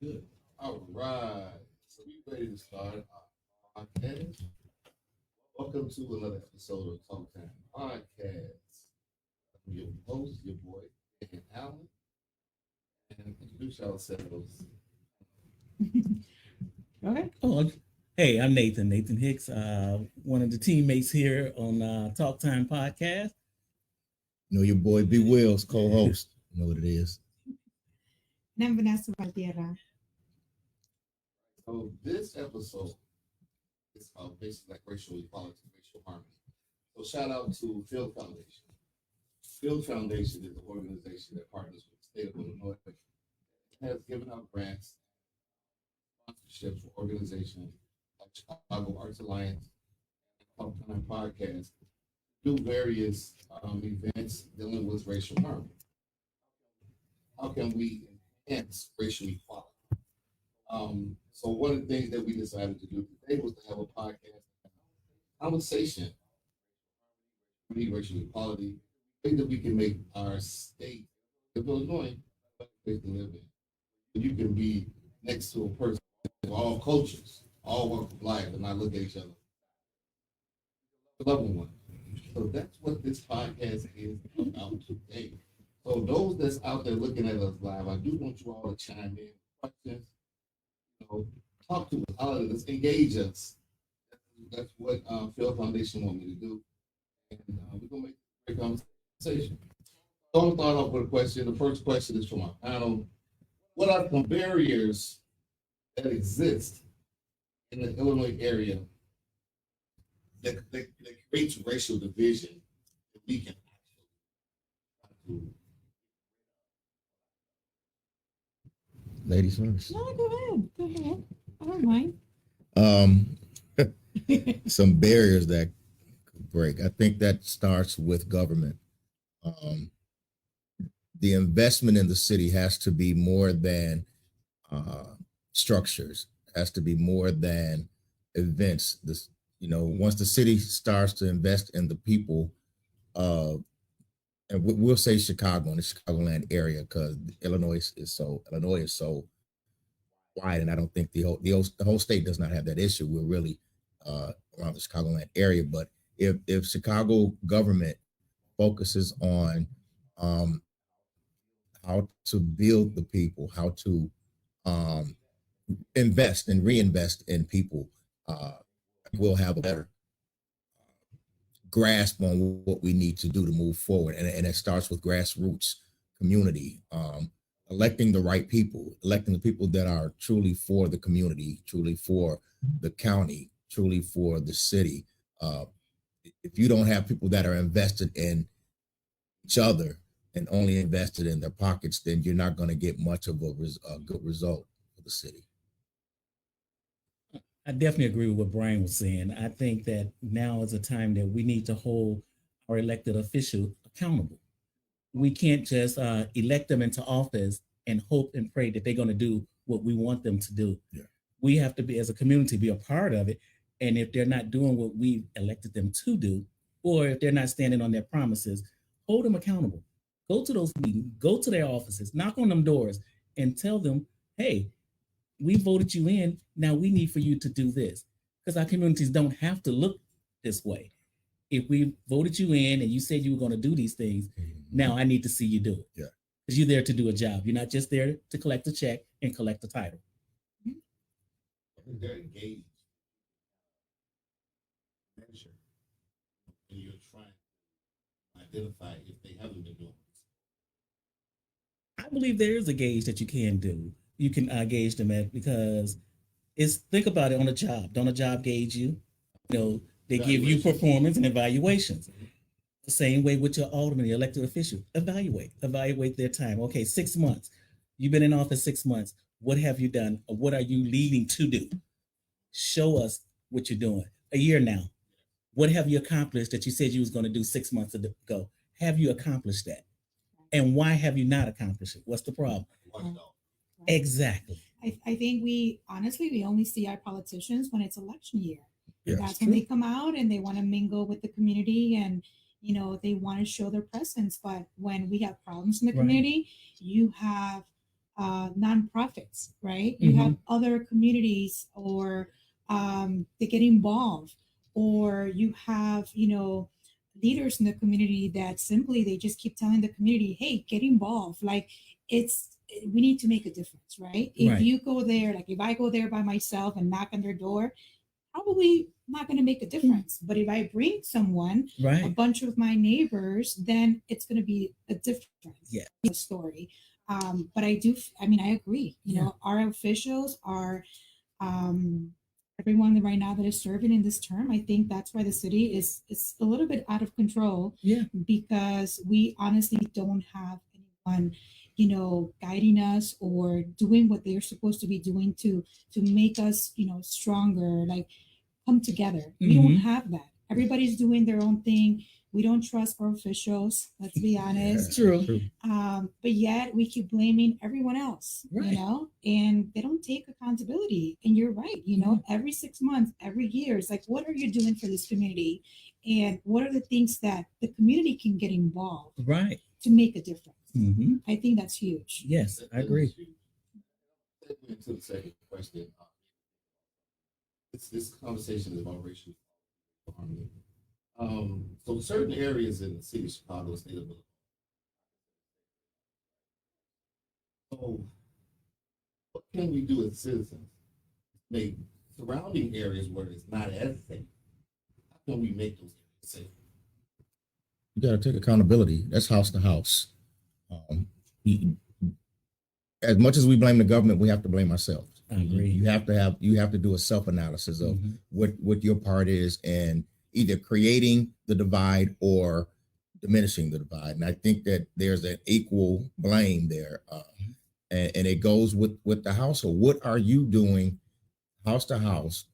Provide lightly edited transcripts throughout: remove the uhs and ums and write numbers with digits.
Good. All right. So we ready to start our podcast. Welcome to another episode of TalkTime Podcast. I'm your host, your boy, Dan Allen, and introduce yourselves. Okay. Oh, hey, I'm Nathan. Nathan Hicks, one of the teammates here on Talk Time Podcast. You know your boy B Wills, co-host. You know what it is. Nan Vanessa Valdiera. So this episode is about basically like racial equality, racial harmony. So shout out to Field Foundation. Field Foundation is an organization that partners with the state of Illinois. It has given out grants, sponsorships for organizations like Chicago Arts Alliance, Talk Time Podcast, do various events dealing with racial harmony. How can we enhance racial equality? So one of the things that we decided to do today was to have a podcast conversation, racial equality, way that we can make our state of Illinois a better place to live in. You can be next to a person of all cultures, all walks of life, and not look at each other. Loving one. So that's what this podcast is about today. So those that's out there looking at us live, I do want you all to chime in, questions, you know, talk to us, holler at us, engage us. That's what Phil Foundation want me to do, and we're gonna make a great conversation. So I'm gonna start off with a question. The first question is from our panel: what are some barriers that exist in the Illinois area that creates racial division that we can actually Ladies first. No, go ahead. Go ahead. I don't mind. Um, some barriers that could break. I think that starts with government. Um, the investment in the city has to be more than structures. Has to be more than events. This, once the city starts to invest in the people, uh, and we'll say Chicago and the Chicagoland area because Illinois is so wide, and I don't think the whole state does not have that issue. We're really around the Chicagoland area, but if Chicago government focuses on how to build the people, how to um, invest and reinvest in people, uh, we'll have a better grasp on what we need to do to move forward. And it starts with grassroots community, electing the right people, electing the people that are truly for the community, truly for the county, truly for the city. Uh, if you don't have people that are invested in each other and only invested in their pockets, then you're not going to get much of a good result for the city. I definitely agree with what Brian was saying. I think that now is a time that we need to hold our elected official accountable. We can't just elect them into office and hope and pray that they're going to do what we want them to do. Yeah. We have to be, as a community, be a part of it. And if they're not doing what we elected them to do, or if they're not standing on their promises, hold them accountable. Go to those meetings, go to their offices, knock on them doors, and tell them, hey, we voted you in. Now we need for you to do this. Because our communities don't have to look this way. If we voted you in and you said you were going to do these things, now I need to see you do it. Yeah. Because you're there to do a job. You're not just there to collect a check and collect a title. I think they're engaged. Measure when you're trying to identify if they haven't been doing I believe there is a gauge that you can do. You can gauge them at because it's think about it on a job. Don't a job gauge you? You know, they give you performance and evaluations. The same way with your alderman, your elected official. Evaluate their time. Okay, 6 months. You've been in office 6 months. What have you done? Or what are you leading to do? Show us what you're doing. A year now. What have you accomplished that you said you was going to do 6 months ago? Have you accomplished that? And why have you not accomplished it? What's the problem? it. Exactly. I think we honestly we only see our politicians when it's election year. Yeah, That's when they come out and they want to mingle with the community and they want to show their presence. But when we have problems in the Right. community, you have nonprofits, right? You have other communities, or they get involved, or you have, leaders in the community that simply they just keep telling the community, hey, get involved. Like, it's we need to make a difference, right? If Right. you go there, like if I go there by myself and knock on their door, probably not going to make a difference. But if I bring someone, a Right. bunch of my neighbors, then it's going to be a difference. Yeah. Story. But I do, I mean, I agree. Yeah. Our officials are, um, everyone right now that is serving in this term. I think that's why the city is a little bit out of control. Yeah. Because we honestly don't have anyone, guiding us or doing what they're supposed to be doing to make us, stronger. Like, come together. We don't have that. Everybody's doing their own thing. We don't trust our officials. Let's be honest. True. But yet we keep blaming everyone else, Right. and they don't take accountability. And you're right, every 6 months, every year, it's like, what are you doing for this community? And what are the things that the community can get involved Right. to make a difference? Mm-hmm. I think that's huge. Yes, I agree. To the second question, this conversation is about racial harmony. So certain areas in the city of Chicago, state of Illinois. So what can we do as citizens to make surrounding areas where it's not as safe? How can we make those areas safe? You got to take accountability. That's house to house. As much as we blame the government, we have to blame ourselves. I agree. You have to do a self-analysis of what your part is in either creating the divide or diminishing the divide. And I think that there's an equal blame there. And it goes with the household. What are you doing house to house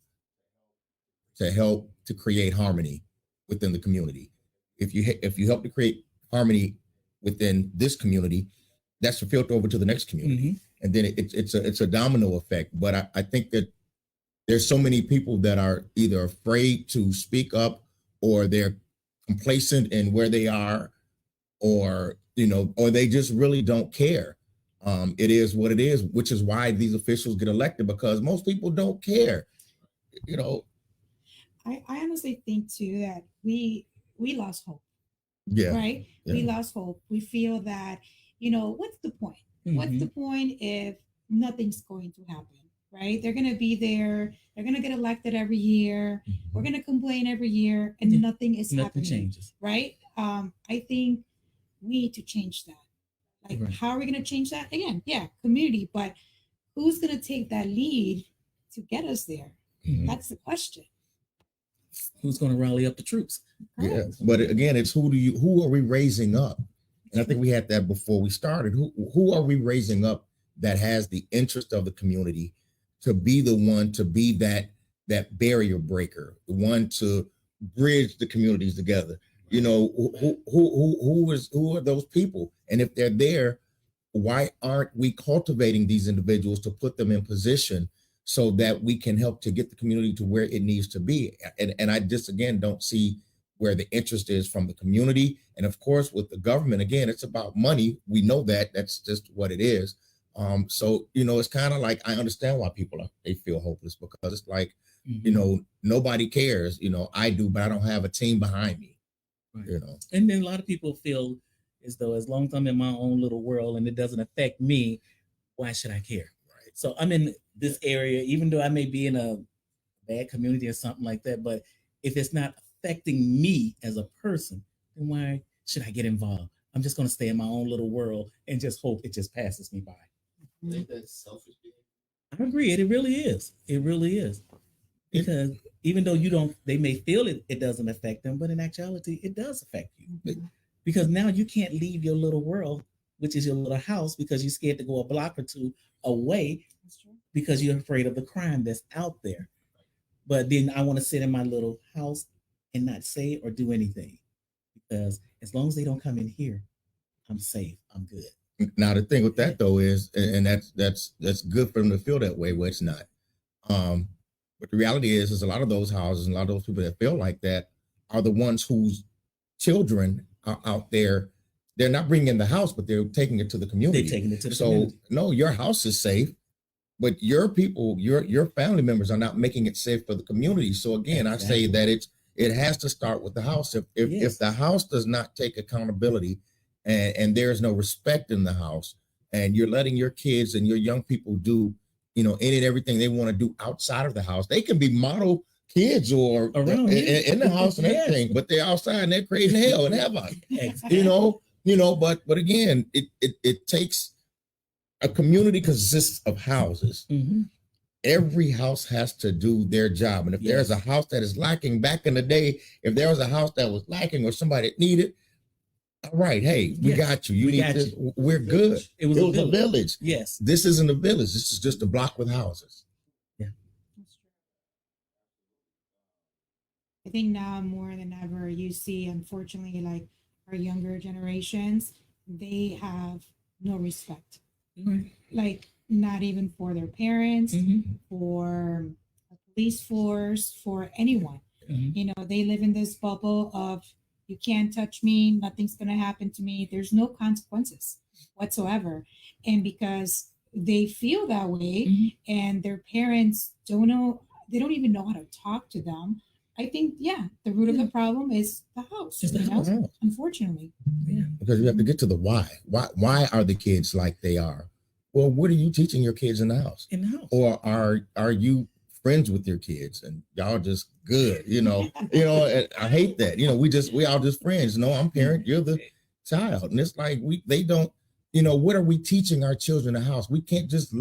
to help to create harmony within the community? If you help to create harmony within this community, that's to filter over to the next community, and then it's a domino effect. But I think that there's so many people that are either afraid to speak up, or they're complacent in where they are, or they just really don't care. It is what it is, which is why these officials get elected, because most people don't care. I honestly think too that we lost hope. Yeah. Right? Yeah. We lost hope. We feel that, what's the point? What's the point if nothing's going to happen? Right? They're going to be there. They're going to get elected every year. We're going to complain every year, and nothing is Nothing happening. changes. Right? I think we need to change that. Like, Right. how are we going to change that? Again, yeah, community, but who's going to take that lead to get us there? That's the question. Who's going to rally up the troops? Yeah, but again, it's who are we raising up? And I think we had that before we started. Who are we raising up that has the interest of the community to be the one to be that barrier breaker, the one to bridge the communities together? Who are those people? And if they're there, why aren't we cultivating these individuals to put them in position so that we can help to get the community to where it needs to be? And I just, again, don't see where the interest is from the community. And of course, with the government, again, it's about money. We know that. That's just what it is. So, it's kind of like, I understand why they feel hopeless, because it's like, nobody cares. I do, but I don't have a team behind me. Right. And then a lot of people feel as though, as long as I'm in my own little world and it doesn't affect me, why should I care? Right. So I'm in this area, even though I may be in a bad community or something like that, but if it's not affecting me as a person, then why should I get involved? I'm just going to stay in my own little world and just hope it just passes me by. I think that's selfish. I agree. It really is. It really is. Because even though they may feel it doesn't affect them, but in actuality, it does affect you. Because now you can't leave your little world, which is your little house, because you're scared to go a block or two away because you're afraid of the crime that's out there. But then I want to sit in my little house and not say or do anything, because as long as they don't come in here, I'm safe. I'm good. Now the thing with that though is, and that's good for them to feel that way, but it's not. But the reality is a lot of those houses and a lot of those people that feel like that are the ones whose children are out there they're not bringing in the house, but they're taking it to the community. They're taking it to the So community. no, your house is safe, but your people, your family members are not making it safe for the community. So again, I say that it has to start with the house. If the house does not take accountability and there is no respect in the house, and you're letting your kids and your young people do, any and everything they want to do outside of the house, they can be model kids or Around in the house and everything, but they're outside and they're creating hell and havoc. Exactly. But again, it takes a community consists of houses. Mm-hmm. Every house has to do their job. And if there's a house that is lacking, back in the day, if there was a house that was lacking or somebody that needed, all right, hey, we got you. You need this. We're good. It was a village. Yes. This isn't a village. This is just a block with houses. Yeah. I think now more than ever, you see, unfortunately, like our younger generations, they have no respect. Right. Like not even for their parents, for a police force, for anyone. They live in this bubble of you can't touch me, nothing's going to happen to me. There's no consequences whatsoever. And because they feel that way and their parents don't know, they don't even know how to talk to them. I think, the root of the problem is the house, unfortunately. Yeah. Because you have to get to the why. Why are the kids like they are? Well, what are you teaching your kids in the house? Or are you friends with your kids and y'all just good? And I hate that. We all just friends. No, I'm parent, you're the child. And it's like they don't, what are we teaching our children in the house? We can't just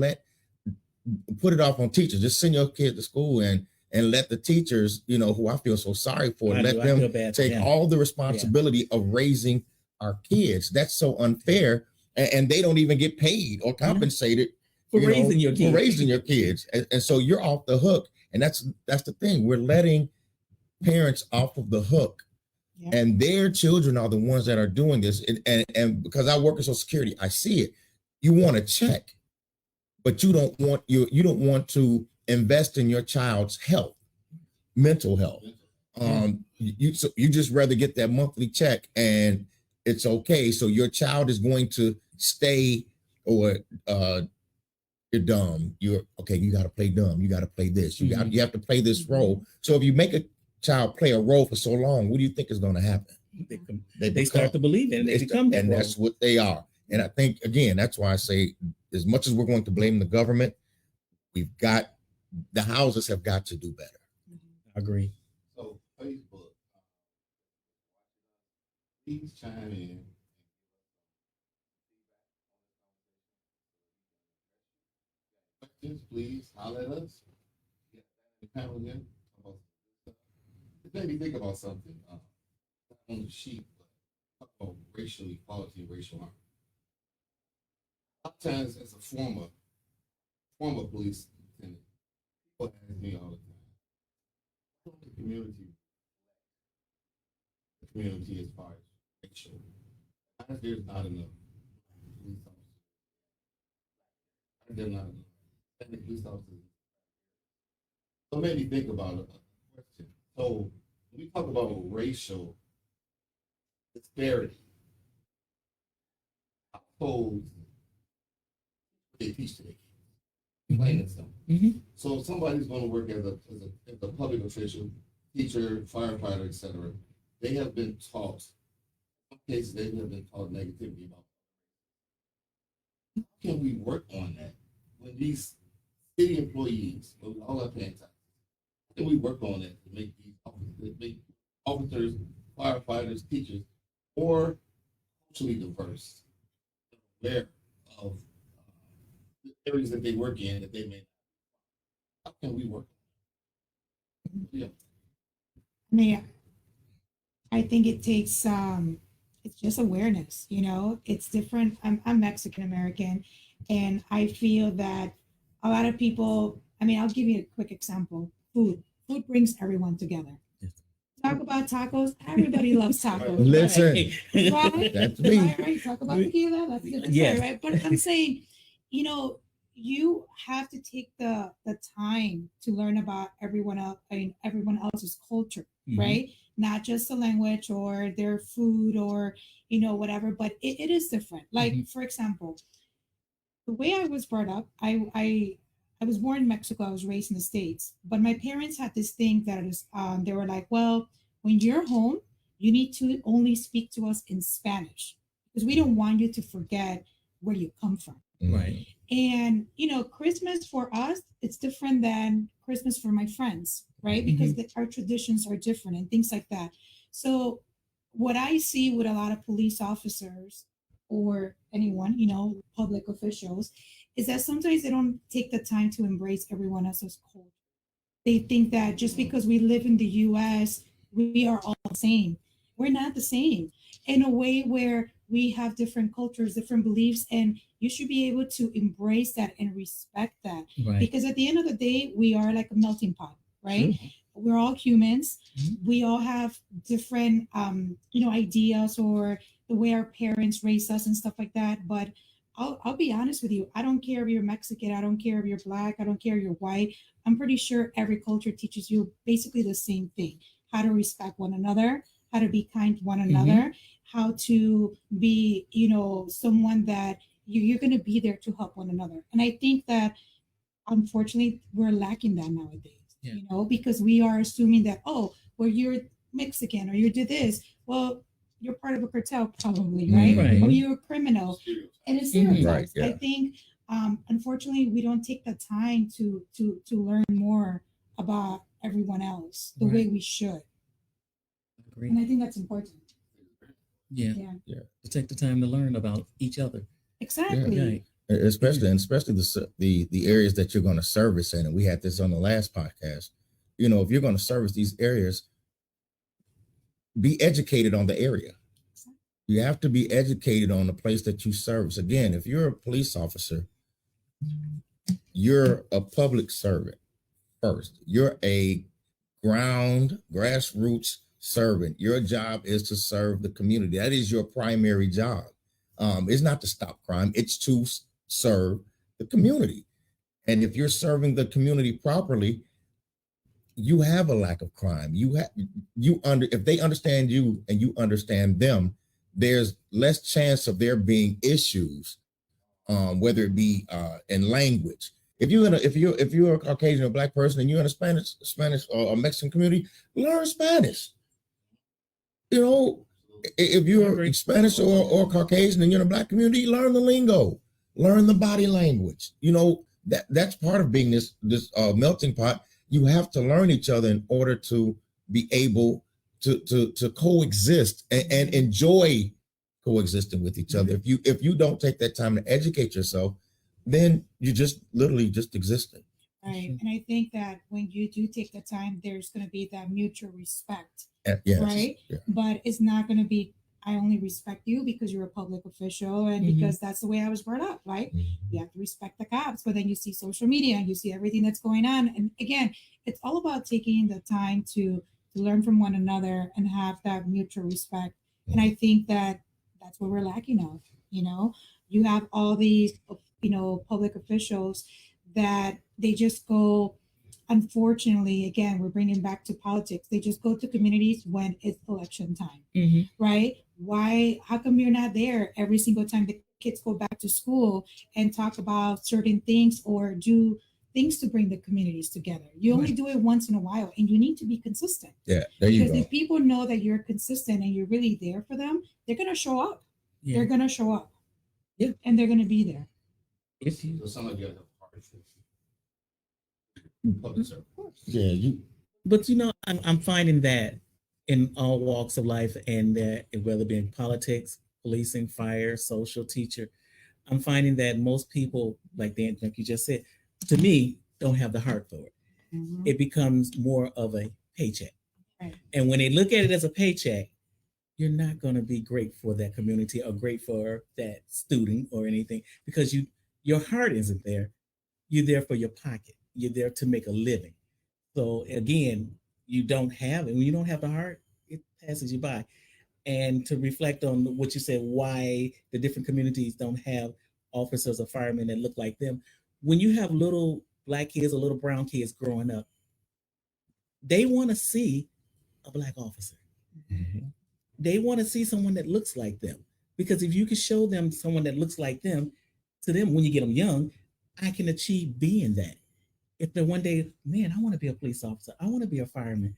put it off on teachers. Just send your kid to school and let the teachers, who I feel so sorry for, let them take all the responsibility of raising our kids. That's so unfair. And they don't even get paid or compensated for raising your kids. And so you're off the hook. And that's the thing. We're letting parents off of the hook. Yeah. And their children are the ones that are doing this. And because I work in Social Security, I see it. You want to check, but you don't want to invest in your child's health, mental health. You just rather get that monthly check and it's okay. So your child is going to stay, or you're dumb. You got to play dumb. You got to play this. You have to play this role. So if you make a child play a role for so long, what do you think is going to happen? They start to believe it. And that's what they are. And I think, again, that's why I say, as much as we're going to blame the government, the houses have got to do better. I agree. So Facebook, please chime in. Questions, please holler at us. The panel again. It made me think about something. Not on the sheet, but about racial equality and racial harmony. A lot of times, as a former police lieutenant, people ask me all the time, what the community as far as racial, as there's not enough police officers. There's not enough police officers. So it made me think about a question. So when we talk about racial disparity, households, they teach to their kids. Plain and simple. So if somebody's going to work as a public official, teacher, firefighter, etc., they have been taught, in some cases they have been taught negativity about. How can we work on that when these city employees, when we all are paying taxes? How can we work on that to make these officers, firefighters, teachers more culturally diverse, aware of the areas that they work in that they may not? How can we work? I think it takes it's just awareness. It's different. I'm Mexican American, and I feel that a lot of people, I'll give you a quick example. Food brings everyone together. Talk about tacos, everybody loves tacos. Listen, right? That's me. Right. Talk about tequila, that's a different story, right? But I'm saying, you have to take the time to learn about everyone else, I mean, everyone else's culture, right? Not just the language or their food or whatever, but it is different. Like for example, the way I was brought up, I was born in Mexico. I was raised in the States, but my parents had this thing that is, they were like, well, when you're home, you need to only speak to us in Spanish because we don't want you to forget where you come from. Right. And Christmas for us, it's different than Christmas for my friends, right? Because our traditions are different and things like that. So what I see with a lot of police officers or anyone, public officials, is that sometimes they don't take the time to embrace everyone else's culture. They think that just because we live in the US, we are all the same. We're not the same. In a way where we have different cultures, different beliefs, and you should be able to embrace that and respect that. Right. Because at the end of the day, we are like a melting pot, right? True. We're all humans. We all have different ideas or the way our parents raised us and stuff like that. But I'll be honest with you. I don't care if you're Mexican. I don't care if you're black. I don't care if you're white. I'm pretty sure every culture teaches you basically the same thing: how to respect one another, how to be kind to one another, how to be, someone that you're going to be there to help one another. And I think that unfortunately we're lacking that nowadays. Because we are assuming that, oh, well, you're Mexican or you do this. Well, you're part of a cartel, probably, right? Right. Or you're a criminal, and it's stereotypes. Right, yeah. I think, unfortunately, we don't take the time to learn more about everyone else the way we should, Agree. and I think that's important. Yeah. Yeah, To take the time to learn about each other. exactly. Right. especially the areas that you're going to service in. And we had this on the last podcast. If you're going to service these areas, be educated on the area. You have to be educated on the place that you service. Again, if you're a police officer, you're a public servant first. You're a grassroots servant. Your job is to serve the community. That is your primary job. It's not to stop crime. It's to serve the community. And if you're serving the community properly, you have a lack of crime. If they understand you and you understand them, there's less chance of there being issues, whether it be in language. If you're a Caucasian or Black person and you're in a Spanish or a Mexican community, learn Spanish. If you're Spanish or Caucasian and you're in a Black community, learn the lingo, learn the body language. That's part of being this melting pot. You have to learn each other in order to be able to coexist and enjoy coexisting with each other. If you don't take that time to educate yourself, then you just literally just existing. Right. And I think that when you do take the time, there's going to be that mutual respect. Yes. Right. Yeah. But it's not going to be, I only respect you because you're a public official and because that's the way I was brought up, right? You have to respect the cops, but then you see social media and you see everything that's going on. And again, it's all about taking the time to learn from one another and have that mutual respect. And I think that that's what we're lacking of. You have all these, public officials that they just go, unfortunately, again, we're bringing back to politics. They just go to communities when it's election time, right? Why? How come you're not there every single time the kids go back to school and talk about certain things or do things to bring the communities together? You only do it once in a while, and you need to be consistent. Yeah, there you Because go. if people know that you're consistent and you're really there for them, they're gonna show up. Yeah. They're gonna show up. Yeah. And they're gonna be there. If you So some of you have partnerships. Public service. Yeah, But I'm finding that in all walks of life, and that whether it be in politics, policing, fire, social, teacher, I'm finding that most people, like you just said, to me, don't have the heart for it. It becomes more of a paycheck. Right. And when they look at it as a paycheck, you're not going to be great for that community or great for that student or anything, because your heart isn't there. You're there for your pocket. You're there to make a living. So again, you don't have it. When you don't have the heart, it passes you by. And to reflect on what you said, why the different communities don't have officers or firemen that look like them. when you have little black kids or little brown kids growing up, they want to see a black officer. Mhm. They want to see someone that looks like them. Because if you can show them someone that looks like them, to them when you get them young, I can achieve being that. If they're one day, man, I want to be a police officer, I want to be a fireman.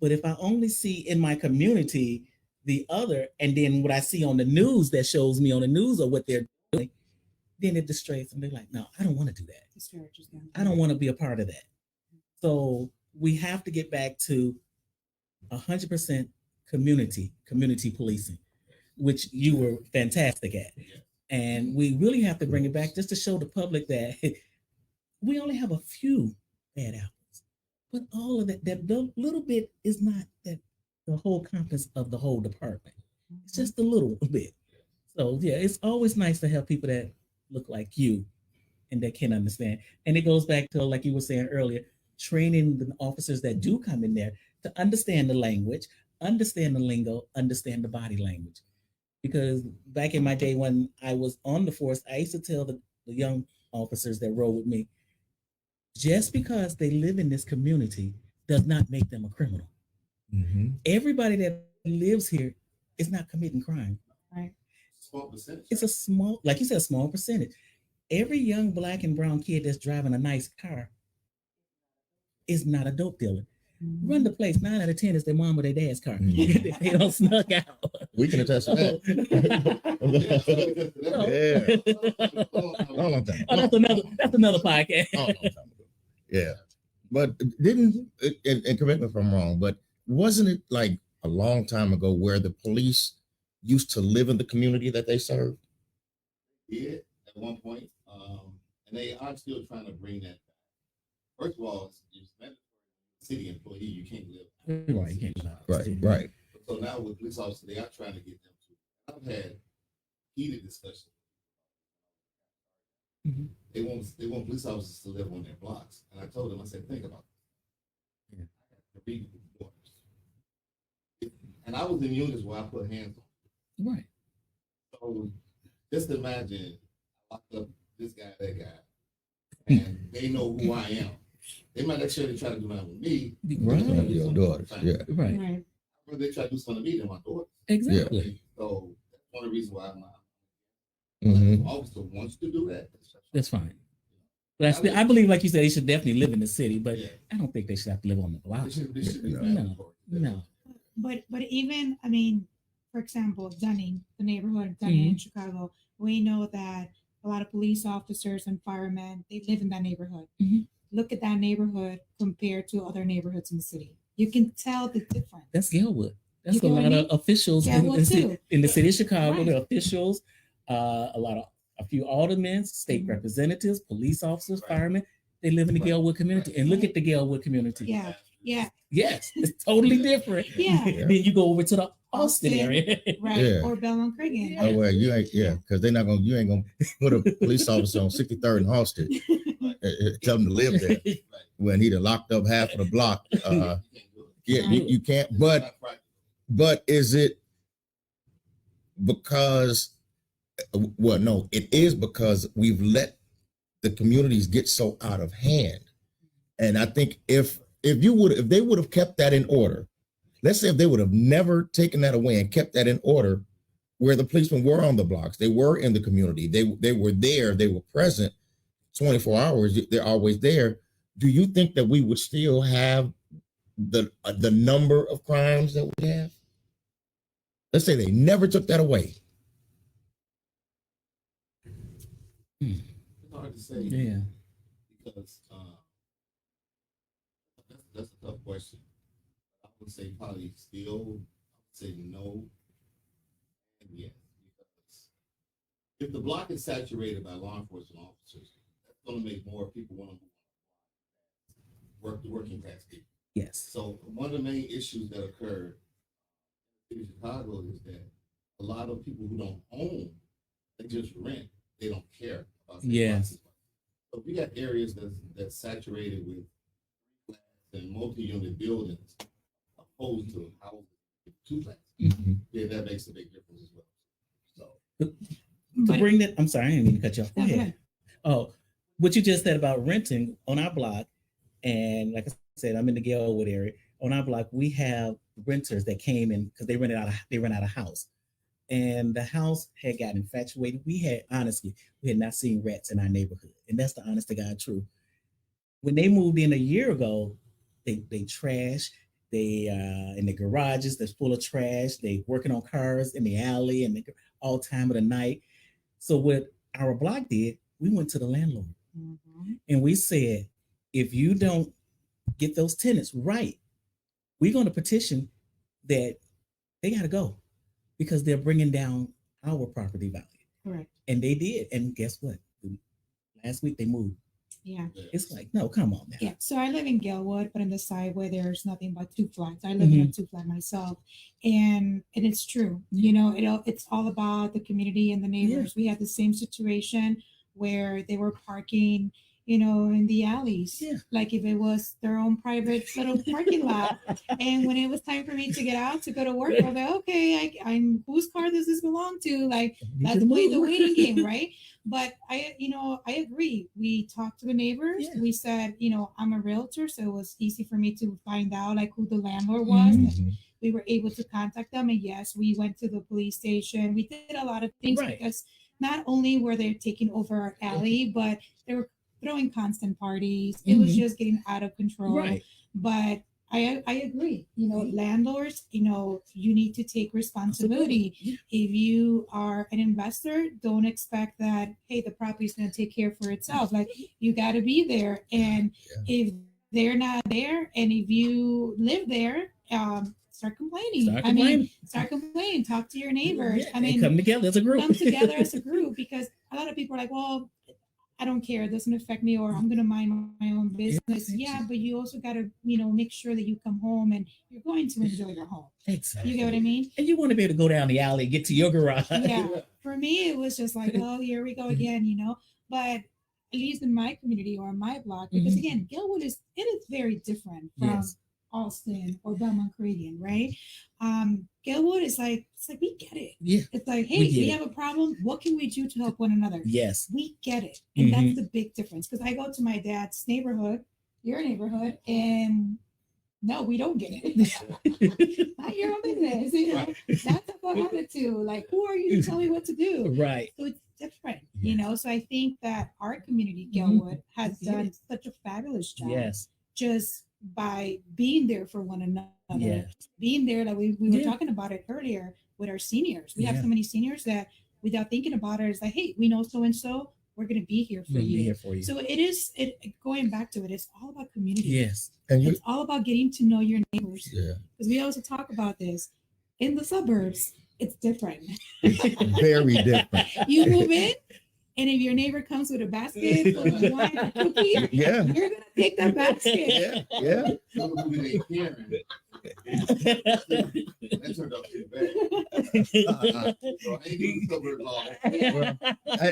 But if I only see in my community the other, and then what I see on the news that shows me on the news or what they're doing, then it distrays them. They're like, no, I don't want to do that. Discourages them. I don't want to be a part of that. So we have to get back to 100% community policing, which you were fantastic at. And we really have to bring it back just to show the public that we only have a few bad apples, but all of that little bit is not that the whole compass of the whole department. It's just a little bit. So yeah, it's always nice to have people that look like you and that can understand. And it goes back to, like you were saying earlier, training the officers that do come in there to understand the language, understand the lingo, understand the body language. Because back in my day when I was on the force, I used to tell the young officers that rode with me, just because they live in this community does not make them a criminal. Mhm. Everybody that lives here is not committing crime. Right. Small percentage. It's a small, like you said, a small percentage. Every young black and brown kid that's driving a nice car is not a dope dealer. Run the place. 9 out of 10 is their mom or their dad's car. Mhm. They don't snuck out. We can attest to that. Long time. Oh, that's another podcast. Long time ago. Yeah. But didn't, and correct me if I'm wrong, but wasn't it like a long time ago where the police used to live in the community that they served? Did at one point, and they are still trying to bring that back. First of all, it's mandatory. City employee, you can't live. Right, you can't live out. Right. So now with police officers, they are trying to get them to. I've had heated discussions. Mhm. They want police officers to live on their blocks, and I told them, I said, think about it. Yeah. I have to read the orders. And I was in units where I put hands on. Right. So just imagine I locked up this guy, that guy, and they know who I am. They might not necessarily try to do nothing with me. Right. They're gonna do Your something daughters, all the time. yeah. Right. Right. When they try to do something to me, they're my daughters. Exactly. So that's one of the reasons why Mhm. my officer wants to do that. That's fine. But I believe, like you said, they should definitely live in the city, but Yeah. I don't think they should have to live on the block. They should be No. mandatory. No. But even, I mean, for example, Dunning, the neighborhood of Dunning in Chicago, we know that a lot of police officers and firemen, they live in that neighborhood. Mhm. Look at that neighborhood compared to other neighborhoods in the city. You can tell the difference. That's Gilwood. That's You a get what I lot mean? of officials in Gilwood too. the city of Chicago. Right. The officials, a few aldermen, state Mhm. representatives, police officers, Right. firemen. They live in the Right. Gilwood community, and look at the Gilwood community. Yeah. Yeah. Yes, it's totally different. Yeah. Then you go over to the Austin area. Right. Yeah. Or Belmont Cragen. Yeah. Oh well, you ain't, yeah, because they're not gonna, you ain't gonna put a police officer on 63rd and Halsted, tell them to live there when he'd have locked up half of the block. You can't do it. Yeah, you can't. It's But not practical. is it because? Well, no, it is because we've let the communities get so out of hand, and I think if they would have kept that in order, let's say if they would have never taken that away and kept that in order, where the policemen were on the blocks, they were in the community, they were there, they were present 24 hours, they're always there. Do you think that we would still have the number of crimes that we have? Let's say they never took that away. It's hard to say. Yeah. Because that's a tough question. I would say probably still, I would say no and yes. Because if the block is saturated by law enforcement officers, that's going to make more people want to work the working class people. Yes. So one of the main issues that occurred in Chicago is that a lot of people who don't own, they just rent. They don't care about their Yes. property. So we got areas that's saturated with and multi-unit buildings opposed to houses with two flats. Mhm. Yeah, that makes a big difference as well. So To bring that, I'm sorry, I didn't mean to cut you off. Go No, go ahead. ahead. Oh, what you just said about renting on our block, and like I said, I'm in the Galewood area. On our block, we have renters that came in because they rent out a house, and the house had gotten infatuated. We had not seen rats in our neighborhood, and that's the honest to God truth. When they moved in a year ago, they trash. They in the garages that's full of trash. They working on cars in the alley and all time of the night. So what our block did, we went to the landlord and we said, if you don't get those tenants right, we're going to petition that they got to go because they're bringing down our property value. Correct. And they did. And guess what? Last week they moved. Yeah. It's like, no, come on now. Yeah. So I live in Galewood, but in the side where there's nothing but two flats. I live in a two flat myself. And it's true. You know, it's all about the community and the neighbors. We had the same situation where they were parking, you know, in the alleys. Yeah. Like if it was their own private little parking lot. And when it was time for me to get out to go to work, I was like, okay, I'm whose car does this belong to? Like, let's play the waiting game, right? But I agree. We talked to the neighbors. Yeah. We said, you know, I'm a realtor, so it was easy for me to find out like who the landlord was. And we were able to contact them. And yes, we went to the police station. We did a lot of things because not only were they taking over our alley, but they were throwing constant parties. It was just getting out of control. Right. But I agree. You know, landlords, you know, you need to take responsibility. Yeah. If you are an investor, don't expect that, hey, the property is going to take care for itself. Like, you got to be there. And if they're not there, and if you live there, start complaining. Start complaining. Talk to your neighbors. Yeah, I mean, come together as a group. Come together as a group, because a lot of people are like, well, I don't care. It doesn't affect me, or I'm going to mind my own business. Yeah, but you also got to, you know, make sure that you come home and you're going to enjoy your home. Exactly. You get what I mean? And you want to be able to go down the alley and get to your garage. Yeah. For me, it was just like, oh, here we go again, you know. But at least in my community or my block, because again, Galewood is very different from Austin or Belmont Caribbean, right? Galewood is like, it's like, we get it. Yeah. It's like, hey, we have a problem. What can we do to help one another? Yes. We get it. And that's the big difference. Because I go to my dad's neighborhood, your neighborhood, and no, we don't get it. Not your own business. You know, that's about attitude. Like, who are you to tell me what to do? Right. So it's different, you know. So I think that our community, Galewood, has done such a fabulous job. Yes. Just by being there for one another, being there, like we were talking about it earlier with our seniors. We have so many seniors that, without thinking about it, it's like, hey, we know so and so, we're going to be here for you. So going back to it, it's all about community. Yes. And it's all about getting to know your neighbors. Yeah. Because we also talk about this in the suburbs. It's different. Very different. You move in, and if your neighbor comes with a basket full of wine or cookies, you're gonna take that basket. Yeah. Some of them ain't caring. That turned out to be bad. So I ain't doing suburb law. I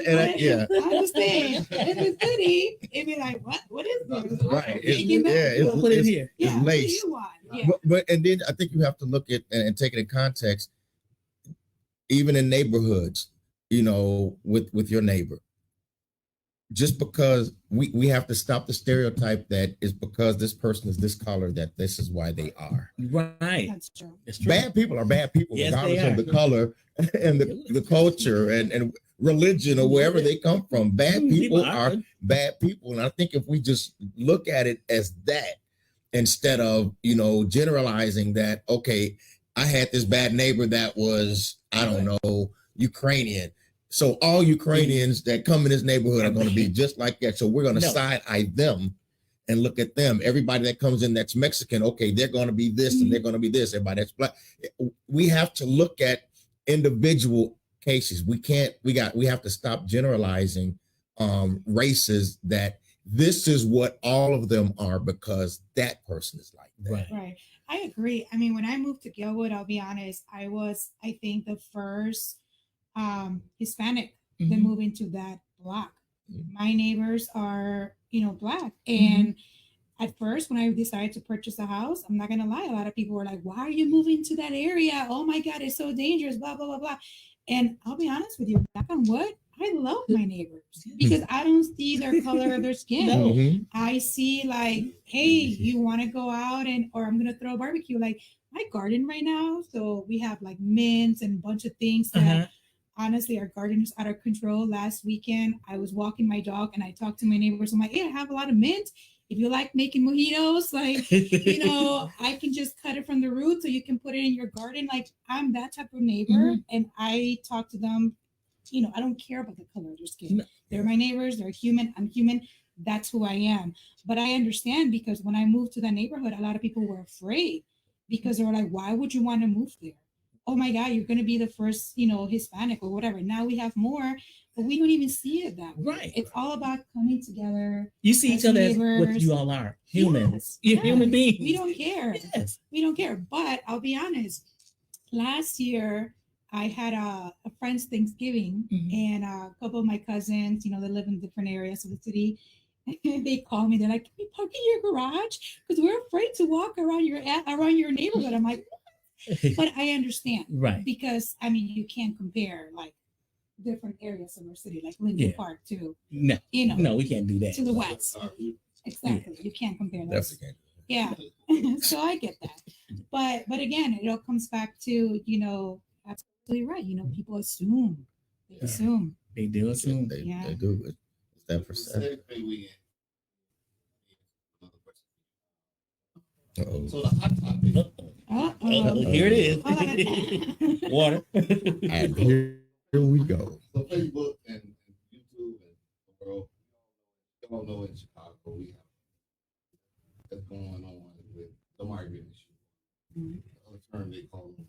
understand. In the city, it'd be like, what is this? Right. It's put it here. Yeah. It's laced. But and then I think you have to look at and take it in context, even in neighborhoods, you know, with your neighbor. Just because we have to stop the stereotype that is because this person is this color, that this is why they are. Right. That's true. Bad people are bad people, Yes, regardless they of the color and the culture and religion or wherever they come from. Bad people are bad people. And I think if we just look at it as that, instead of, you know, generalizing that, okay, I had this bad neighbor that was, I don't know, Ukrainian. So all Ukrainians that come in this neighborhood are going to be just like that. So we're going to side-eye them and look at them. Everybody that comes in that's Mexican, okay, they're going to be this and they're going to be this. Everybody that's black. We have to look at individual cases. We have to stop generalizing races that this is what all of them are because that person is like that. Right. I agree. I mean, when I moved to Galewood, I'll be honest, I was, I think, the first Hispanic to move into that block. My neighbors are, you know, black. And at first, when I decided to purchase a house, I'm not going to lie, a lot of people were like, why are you moving to that area? Oh my God, it's so dangerous, blah, blah, blah, blah. And I'll be honest with you, knock on wood, I love my neighbors because I don't see their color of their skin. No. Mhm. I see like, hey, you want to go out and or I'm gonna throw a barbecue. Like my garden right now, so we have like mints and a bunch of things that Uh-huh. honestly our garden is out of control. Last weekend I was walking my dog and I talked to my neighbors. I'm like, hey, I have a lot of mint. If you like making mojitos, like I can just cut it from the root so you can put it in your garden. Like I'm that type of neighbor, and I talk to them. I don't care about the color of their skin. No. They're my neighbors. They're human. I'm human. That's who I am. But I understand because when I moved to that neighborhood, a lot of people were afraid because they were like, why would you want to move there? Oh my God, you're going to be the first, Hispanic or whatever. Now we have more, but we don't even see it that way. Right. It's all about coming together. You see each as other as what neighbors. you all are, humans. Yes, You're human yes. beings. We don't care. Yes. We don't care. But I'll be honest. Last year, I had a friend's Thanksgiving, and a couple of my cousins, they live in different areas of the city. They call me. They're like, "Can we park in your garage? Because we're afraid to walk around your neighborhood." I'm like, but I understand, Right. Because I mean, you can't compare like different areas of our city, like Lincoln Yeah. Park to No. No, we can't do that. to the west. Exactly, you can't compare those. Definitely can't. Yeah, so I get that, but again, it all comes back to absolutely right. People assume, they Yeah. assume. They do assume. They, Yeah. they do. It's that perception. Uh-oh. So the hot topic. Uh-oh. Here it is. Water. And here we go. So Facebook and YouTube and the world, you all know in Chicago we have what's going on with the migrant issue. Mhm. Another term they call them.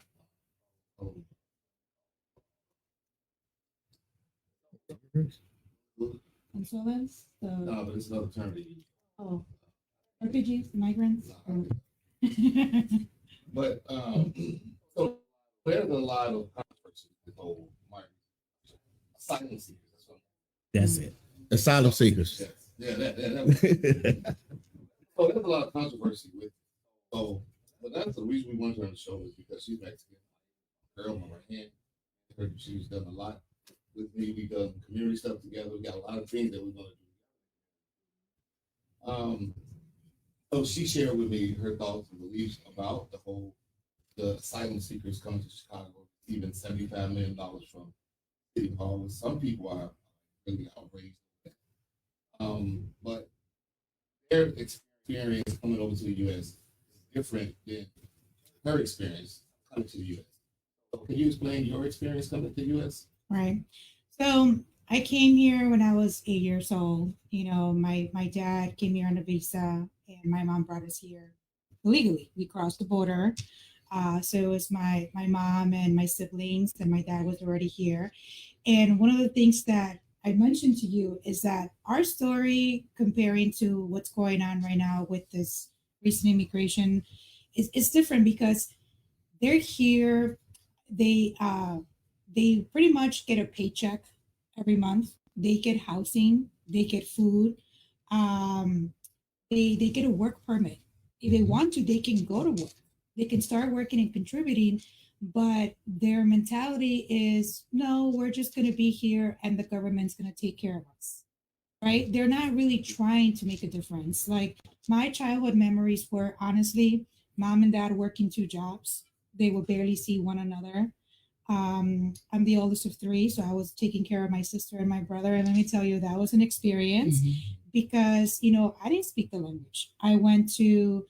Insolence, No, but it's another term they use. refugees, migrants. But so there's a lot of controversy with the whole migrant asylum seekers. That's it. Asylum seekers. Yes. Yeah, that. So there's a lot of controversy with. So, but that's the reason we wanted her on the show is because she's Mexican. Girl on my right hand. She's done a lot with me. We've done community stuff together. We got a lot of things that we're gonna do. So she shared with me her thoughts and beliefs about the asylum seekers coming to Chicago, even $75 million from City Hall, which some people are really outraged. But their experience coming over to the U.S. is different than her experience coming to the U.S. So can you explain your experience coming to the U.S.? Right. So I came here when I was 8 years old. My dad came here on a visa, and my mom brought us here illegally. We crossed the border. So it was my mom and my siblings, and my dad was already here. And one of the things that I mentioned to you is that our story, comparing to what's going on right now with this recent immigration, is different because they're here. They pretty much get a paycheck every month. They get housing. They get food. Um, they get a work permit. If they want to, they can go to work. They can start working and contributing, but their mentality is no, we're just going to be here and the government's going to take care of us. Right? They're not really trying to make a difference. Like my childhood memories were honestly mom and dad working two jobs. They would barely see one another. I'm the oldest of three, so I was taking care of my sister and my brother. And let me tell you, that was an experience because, I didn't speak the language. I went to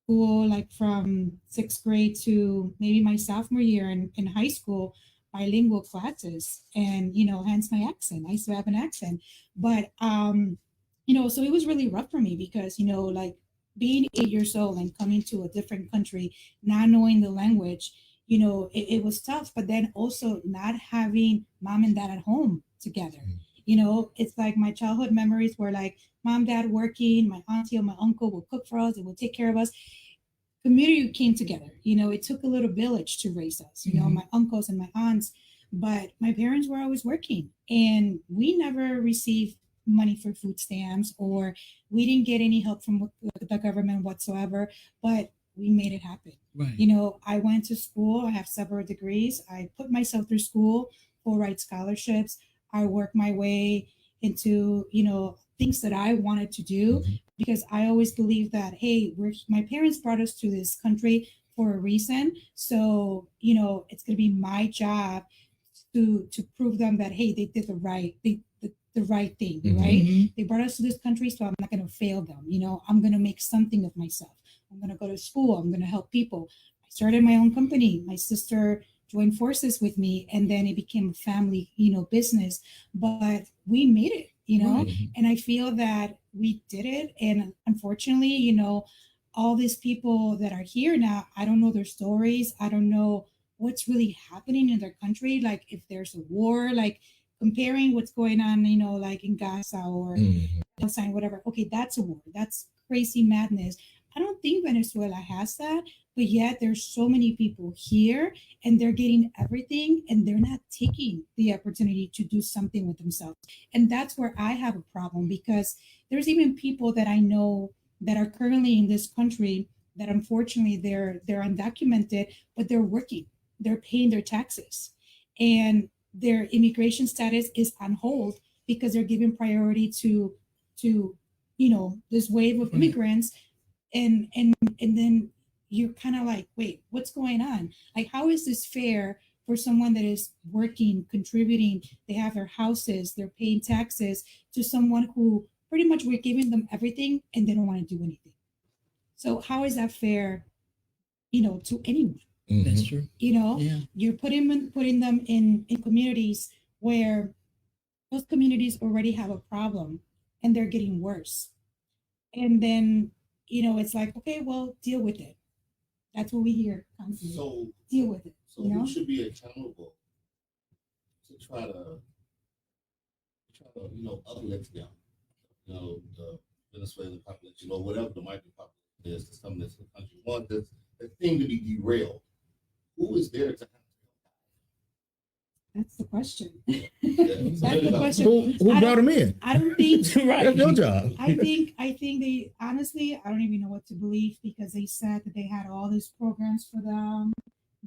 school like from sixth grade to maybe my sophomore year in high school, bilingual classes. And, hence my accent. I still have an accent. But, so it was really rough for me because, like being 8 years old and coming to a different country, not knowing the language, it was tough, but then also not having mom and dad at home together. It's like my childhood memories were like mom, dad working, my auntie or my uncle will cook for us, they will take care of us. Community came together. It took a little village to raise us, my uncles and my aunts, but my parents were always working and we never received money for food stamps or we didn't get any help from the government whatsoever, but we made it happen. Right. I went to school. I have several degrees. I put myself through school, full ride scholarships. I worked my way into, things that I wanted to do, Mhm. because I always believe that, hey, my parents brought us to this country for a reason. So, it's going to be my job to prove them that, hey, they did the right thing, Mhm. right? Mhm. They brought us to this country, so I'm not going to fail them. I'm going to make something of myself. I'm going to go to school. I'm going to help people. I started my own company. My sister joined forces with me, and then it became a family, business. But we made it, Right. and I feel that we did it. And unfortunately, all these people that are here now, I don't know their stories. I don't know what's really happening in their country. Like if there's a war, like comparing what's going on, like in Gaza or Mhm. Palestine, whatever. Okay, that's a war. That's crazy madness. I don't think Venezuela has that, but yet there's so many people here and they're getting everything and they're not taking the opportunity to do something with themselves. And that's where I have a problem, because there's even people that I know that are currently in this country that unfortunately they're undocumented, but they're working, they're paying their taxes, and their immigration status is on hold because they're giving priority to this wave of immigrants. And then you're kind of like, wait, what's going on? Like, how is this fair for someone that is working, contributing, they have their houses, they're paying taxes, to someone who pretty much we're giving them everything and they don't want to do anything? So how is that fair, to anyone? That's Mhm. true. Yeah. You're putting them in communities where those communities already have a problem and they're getting worse. And then, it's like, okay, well, deal with it. That's what we hear constantly. So, Deal with it. so who should be accountable to try to uplift them? The Venezuelan population, or whatever the migrant population is that's coming into the country. One that seem to be derailed. Who is there to That's the question. Yeah. That's the question. Who brought him in? I don't think That's your job. I think they honestly, I don't even know what to believe, because they said that they had all these programs for them.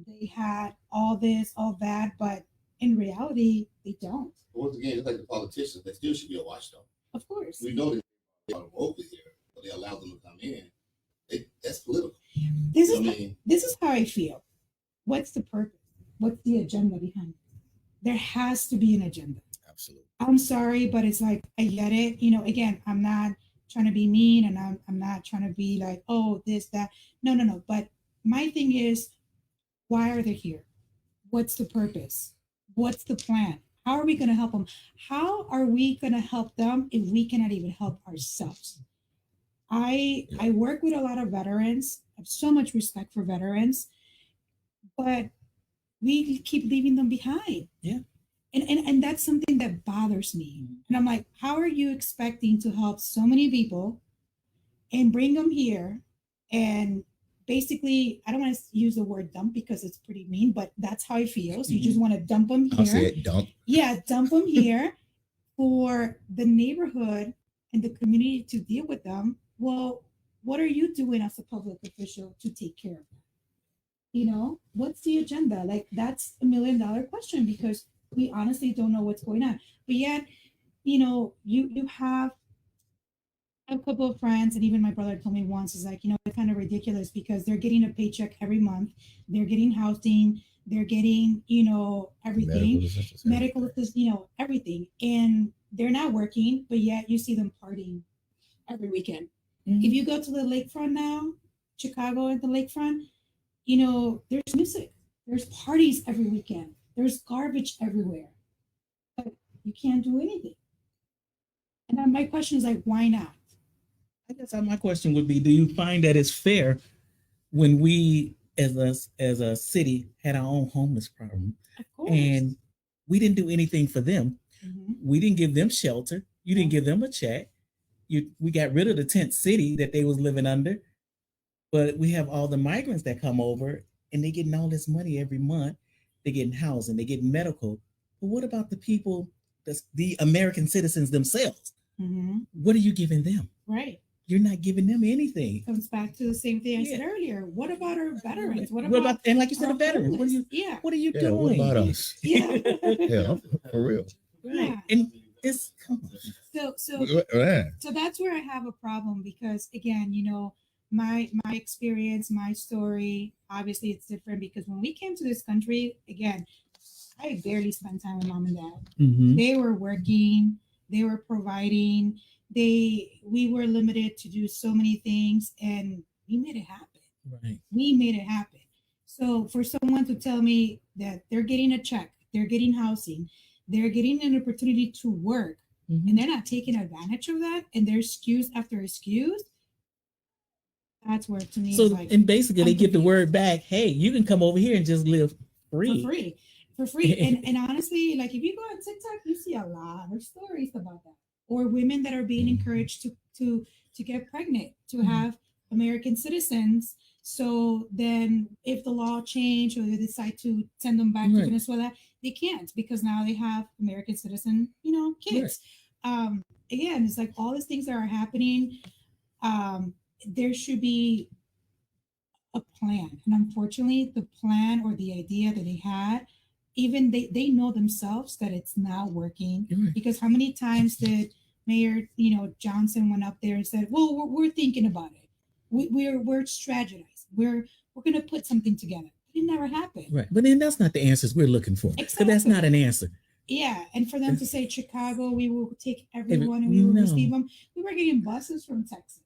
They had all this, all that, but in reality, they don't. But once again, it's like the politicians, they still should be a watchdog. Of course. We know that they brought them over here, but they allowed them to come in. That's political. This You know is what I mean? this is how I feel. What's the purpose? What's the agenda behind it? There has to be an agenda. Absolutely. I'm sorry, but it's like, I get it. Again, I'm not trying to be mean, and I'm not trying to be like, oh, this, that. No. But my thing is, why are they here? What's the purpose? What's the plan? How are we going to help them? How are we going to help them if we cannot even help ourselves? I work with a lot of veterans. I have so much respect for veterans, but we keep leaving them behind. Yeah. And that's something that bothers me. And I'm like, how are you expecting to help so many people and bring them here? And basically, I don't want to use the word dump because it's pretty mean, but that's how I feel. So you just want to dump them here. I'll say it, dump. Yeah, dump them here for the neighborhood and the community to deal with them. Well, what are you doing as a public official to take care of them? What's the agenda? Like, that's $1 million question, because we honestly don't know what's going on. But yet, you have a couple of friends, and even my brother told me once, is like, it's kind of ridiculous because they're getting a paycheck every month, they're getting housing, they're getting, everything, medical assistance, everything, and they're not working, but yet you see them partying every weekend. Mhm. If you go to the lakefront now, Chicago at the lakefront, there's music, there's parties every weekend, there's garbage everywhere, but you can't do anything. And then my question is like, why not? I guess my question would be: do you find that it's fair when we, as a city, had our own homeless problem, Of course. and we didn't do anything for them? Mhm. We didn't give them shelter. You didn't give them a check. We got rid of the tent city that they was living under, but we have all the migrants that come over, and they getting all this money every month. They're getting housing, they getting medical. But what about the people, that's the American citizens themselves? Mhm. What are you giving them? Right. You're not giving them anything. Comes back to the same thing I said Yeah. earlier. What about our veterans? What about, and like you said, our the veterans? homeless? Yeah. What are you Yeah, doing? what about us? Yeah. Yeah, for real. Right. Yeah. And it's come on. So that's where I have a problem because again, my experience, my story, obviously it's different because when we came to this country, again, I barely spent time with mom and dad. Mhm. They were working, they were providing, we were limited to do so many things and we made it happen. Right. We made it happen. So for someone to tell me that they're getting a check, they're getting housing, they're getting an opportunity to work, Mhm. and they're not taking advantage of that, and there's excuse after excuse, that's where to me So it's like and basically I'm they get the confused. word back, hey, you can come over here and just live for free. free. For free. And honestly, like if you go on TikTok, you see a lot of stories about that. Or women that are being encouraged to get pregnant, to have American citizens. So then if the law change or they decide to send them back to Right. Venezuela, they can't because now they have American citizen, kids. Again, it's like all these things that are happening. There should be a plan. And unfortunately, the plan or the idea that they had, even they know themselves that it's not working. Right. Because how many times did Mayor, Johnson went up there and said, "Well, we're thinking about it. We're strategizing. We're going to put something together." It never happened. Right. But then that's not the answers we're looking for. Because that's Exactly. not an answer. Yeah, and for them to say Chicago, we will take everyone and we will receive them. We were getting buses from Texas.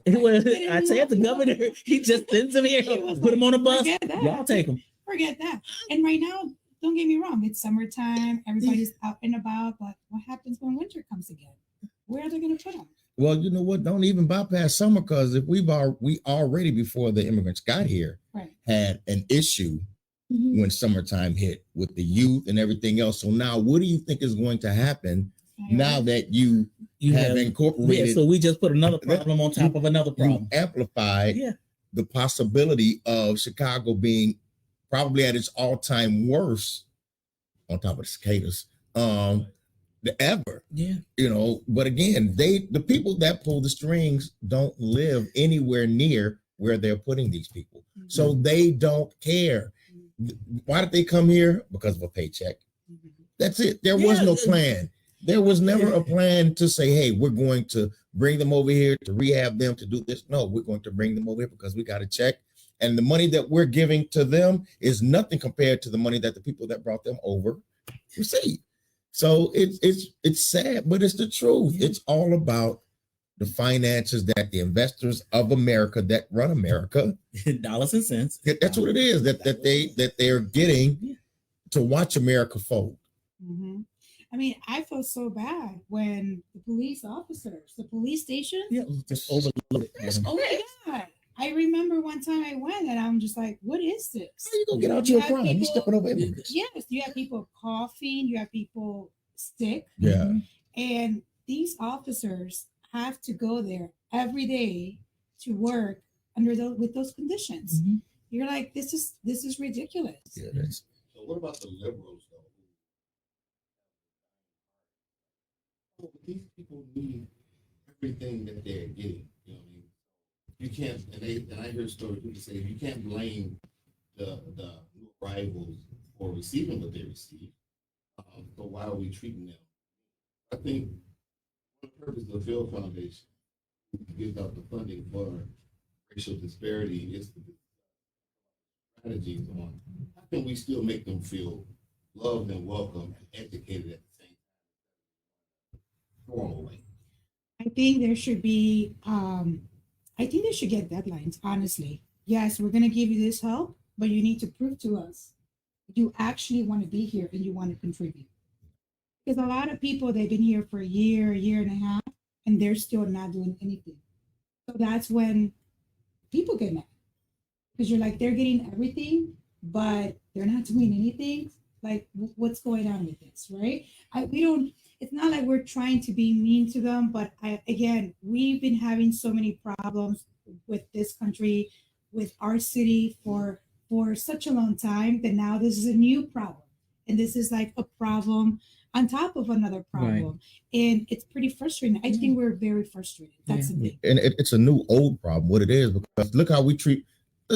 Well, I said the governor, he just sends them here, put them on a bus. Forget that. Y'all take them. Forget that. And right now, don't get me wrong, it's summertime, everybody's out and about, but what happens when winter comes again? Where are they going to put them? Well, you know what? Don't even bypass summer because if we already before the immigrants got here Right. had an issue when summertime hit with the youth and everything else. So now, what do you think is going to happen now that you have incorporated? Yeah, so we just put another problem on top of another problem. You amplified the possibility of Chicago being probably at its all-time worst, on top of the cicadas, ever. Yeah. But again, the people that pull the strings don't live anywhere near where they're putting these people. Mm-hmm. So they don't care. Why did they come here? Because of a paycheck. Mm-hmm. That's it. There was no plan. There was never a plan to say, hey, we're going to bring them over here to rehab them to do this. No, we're going to bring them over here because we got a check. And the money that we're giving to them is nothing compared to the money that the people that brought them over receive. So it's sad, but it's the truth. Yeah. It's all about the finances that the investors of America that run America, dollars and cents. That's what it is that they're getting to watch America fold. Mm-hmm. I mean, I felt so bad when the police officers, the police station, just overloaded. Oh my God. I remember one time I went and I'm just like, what is this? How you gonna get out your crime? You stepping over immigrants. Yes, you have people coughing, you have people sick. Yeah. And these officers have to go there every day to work with those conditions. Mm-hmm. You're like, this is ridiculous. Yeah, that's. So what about the liberals though? These people need everything that they're getting. You know what I mean? You can't, and I hear stories people say you can't blame the new arrivals for receiving what they receive. But why are we treating them? I think the purpose of the Field Foundation gives out the funding for racial disparity is the strategies on how can we still make them feel loved and welcome and educated at the same time. Normal way. I think there should be I think they should get deadlines, honestly. Yes, we're going to give you this help, but you need to prove to us you actually want to be here and you want to contribute. Because a lot of people, they've been here for a year and a half, and they're still not doing anything. So that's when people get mad. Because you're like, they're getting everything, but they're not doing anything. Like, what's going on with this, right? It's not like we're trying to be mean to them, but again, we've been having so many problems with this country, with our city for such a long time that now this is a new problem. And this is like a problem on top of another problem. Right. And it's pretty frustrating. I think we're very frustrated. That's the thing. And it's a new old problem, what it is, because look how let's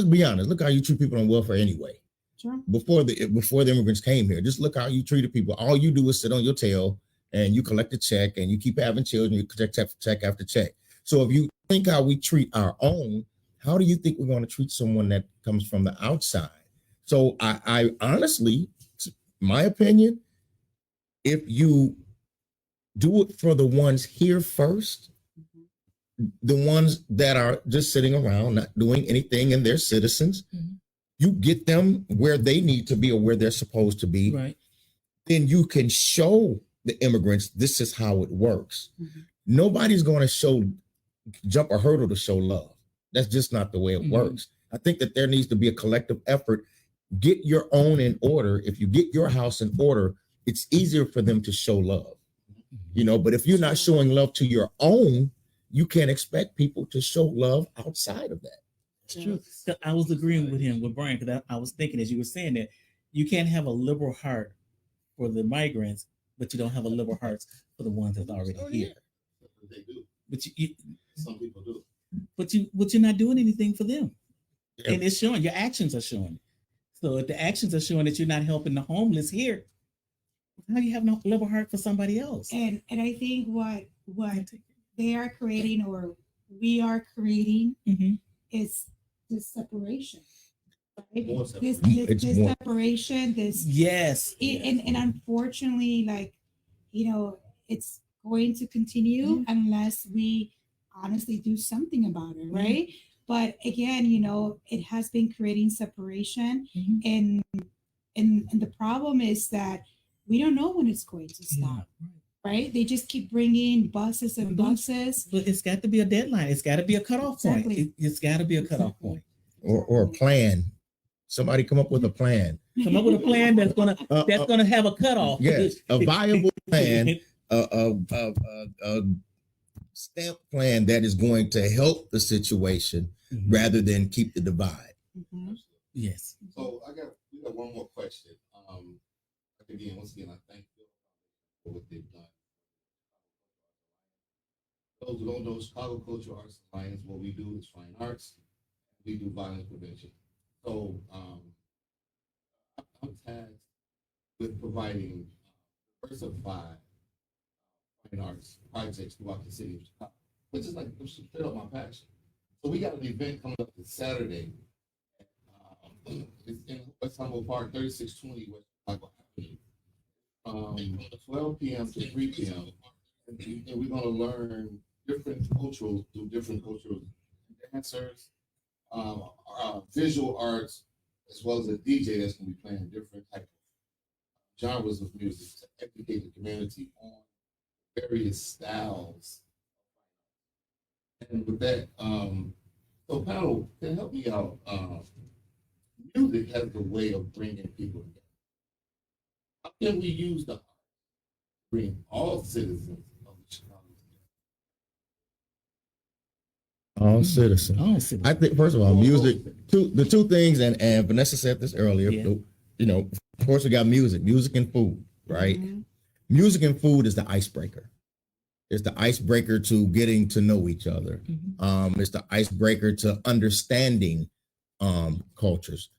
be honest, look how you treat people on welfare anyway. Sure. Before the immigrants came here, just look how you treated people. All you do is sit on your tail and you collect a check and you keep having children, you collect check after check. So if you think how we treat our own, how do you think we're going to treat someone that comes from the outside? So I honestly, my opinion, if you do it for the ones here first, the ones that are just sitting around, not doing anything, and they're citizens, you get them where they need to be or where they're supposed to be. Right. Then you can show the immigrants this is how it works. Nobody's going to jump a hurdle to show love. That's just not the way it works. I think that there needs to be a collective effort. Get your own in order. If you get your house in order, it's easier for them to show love. But if you're not showing love to your own, you can't expect people to show love outside of that. It's true. So I was agreeing with him, with Brian, because I was thinking as you were saying that you can't have a liberal heart for the migrants, but you don't have a liberal heart for the ones that's already here. They do. But Some people do. But you're not doing anything for them, Yeah. and it's showing. Your actions are showing. So if the actions are showing that you're not helping the homeless here, how do you have no liberal heart for somebody else? And I think what they are creating, or we are creating, is this separation. Right? More This separation. separation, this Yes. and unfortunately, like, it's going to continue unless we honestly do something about it, right? But again, it has been creating separation, and the problem is that we don't know when it's going to stop. Right? They just keep bringing buses and buses. But it's got to be a deadline. It's got to be a cutoff point. Exactly. It's got to be a cutoff point. Or a plan. Somebody come up with a plan. Come up with a plan that's gonna have a cutoff. Yes, a viable plan, a stamp plan that is going to help the situation rather than keep the divide. Yes. So we got one more question. Once again, I thank you for what they've done. Those who don't know, Chicago Cultural Arts Alliance, what we do is fine arts. We do violence prevention. So I'm tasked with providing diversified fine arts projects throughout the city of Chicago, which is like straight up my passion. So we got an event coming up this Saturday. It's in West Humboldt Park, 3620 West Chicago Avenue, 12 p.m. to 3 p.m. And we're going to learn different cultural dancers, visual arts, as well as a DJ that's going to be playing different types of genres of music to educate the community on various styles. And with that, so panel, can help me out. Music has a way of bringing people together. How can we use the art to bring all citizens of Chicago together? All citizens. I think, first of all, music. The two things, and Vanessa said this earlier. Yeah. Of course, we got music and food, right? Music and food is the icebreaker. It's the icebreaker to getting to know each other. It's the icebreaker to understanding cultures.